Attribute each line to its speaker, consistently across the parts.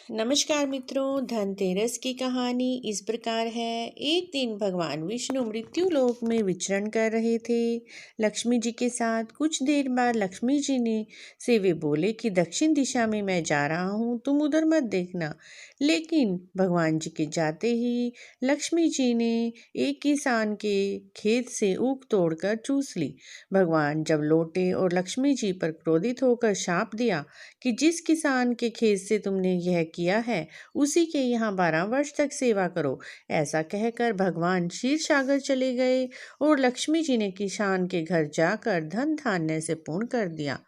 Speaker 1: नमस्कार मित्रों, धनतेरस की कहानी इस प्रकार है। एक दिन भगवान विष्णु मृत्यु लोक में विचरण कर रहे थे लक्ष्मी जी के साथ। कुछ देर बाद लक्ष्मी जी ने से वे बोले कि दक्षिण दिशा में मैं जा रहा हूँ, तुम उधर मत देखना। लेकिन भगवान जी के जाते ही लक्ष्मी जी ने एक किसान के खेत से ऊख तोड़कर चूस ली। भगवान जब लौटे और लक्ष्मी जी पर क्रोधित होकर शाप दिया कि जिस किसान के खेत से तुमने यह किया है उसी के यहाँ 12 वर्ष तक सेवा करो। ऐसा कहकर भगवान क्षीर सागर चले गए और लक्ष्मी जी ने किसान के घर जाकर धन धान्य से पूर्ण कर दिया।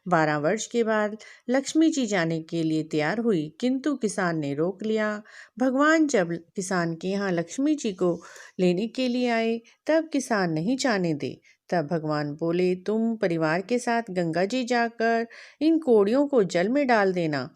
Speaker 1: 12 वर्ष के बाद लक्ष्मी जी जाने के लिए तैयार हुई, किंतु किसान ने रोक लिया। भगवान जब किसान के यहाँ लक्ष्मी जी को लेने के लिए आए तब किसान नहीं जाने दे। तब भगवान बोले, तुम परिवार के साथ गंगा जी जाकर इन कोड़ियों को जल में डाल देना,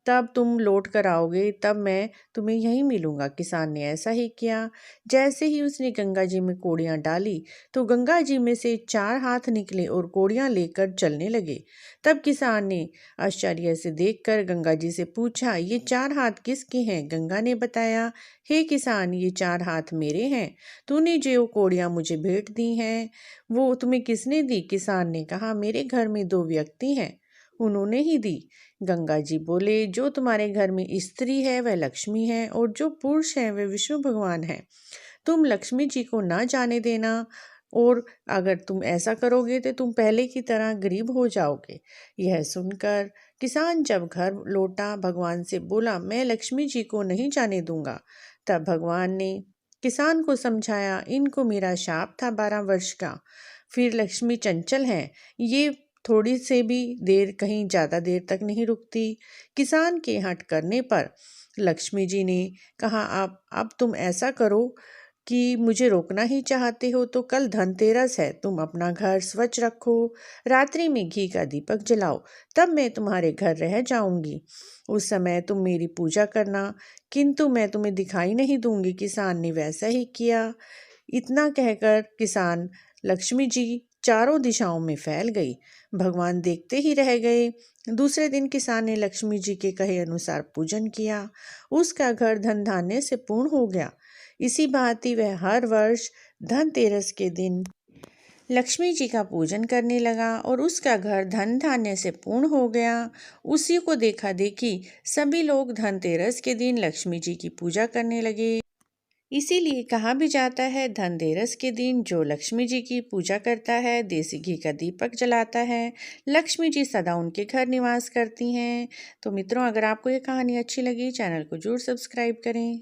Speaker 1: तब तुम लौट कर आओगे, तब मैं तुम्हें यहीं मिलूंगा। किसान ने ऐसा ही किया। जैसे ही उसने गंगा जी में कोड़ियां डाली तो गंगा जी में से 4 हाथ निकले और कोड़ियां लेकर चलने लगे। तब किसान ने आश्चर्य से देखकर गंगा जी से पूछा, ये 4 हाथ किसके हैं? गंगा ने बताया, हे किसान, ये 4 हाथ मेरे हैं। तूने जो कोड़ियां मुझे भेंट दी हैं वो तुम्हें किसने दी? किसान ने कहा, मेरे घर में 2 व्यक्ति हैं, उन्होंने ही दी। गंगा जी बोले, जो तुम्हारे घर में स्त्री है वह लक्ष्मी है और जो पुरुष है वह विष्णु भगवान है। तुम लक्ष्मी जी को ना जाने देना, और अगर तुम ऐसा करोगे तो तुम पहले की तरह गरीब हो जाओगे। यह सुनकर किसान जब घर लौटा भगवान से बोला, मैं लक्ष्मी जी को नहीं जाने दूंगा। तब भगवान ने किसान को समझाया, इनको मेरा शाप था 12 वर्ष का। फिर लक्ष्मी चंचल है, ये थोड़ी से भी देर कहीं ज़्यादा देर तक नहीं रुकती। किसान के हट करने पर लक्ष्मी जी ने कहा, अब तुम ऐसा करो कि मुझे रोकना ही चाहते हो तो कल धनतेरस है, तुम अपना घर स्वच्छ रखो, रात्रि में घी का दीपक जलाओ, तब मैं तुम्हारे घर रह जाऊंगी। उस समय तुम मेरी पूजा करना, किंतु मैं तुम्हें दिखाई नहीं दूंगी। किसान ने वैसा ही किया। इतना कहकर किसान लक्ष्मी जी चारों दिशाओं में फैल गई। भगवान देखते ही रह गए। दूसरे दिन किसान ने लक्ष्मी जी के कहे अनुसार पूजन किया। उसका घर धन धान्य से पूर्ण हो गया। इसी भांति वह हर वर्ष धनतेरस के दिन लक्ष्मी जी का पूजन करने लगा और उसका घर धन धान्य से पूर्ण हो गया। उसी को देखा देखी सभी लोग धनतेरस के दिन लक्ष्मी जी की पूजा करने लगे। इसीलिए कहा भी जाता है, धनतेरस के दिन जो लक्ष्मी जी की पूजा करता है, देसी घी का दीपक जलाता है, लक्ष्मी जी सदा उनके घर निवास करती हैं। तो मित्रों, अगर आपको ये कहानी अच्छी लगी, चैनल को जरूर सब्सक्राइब करें।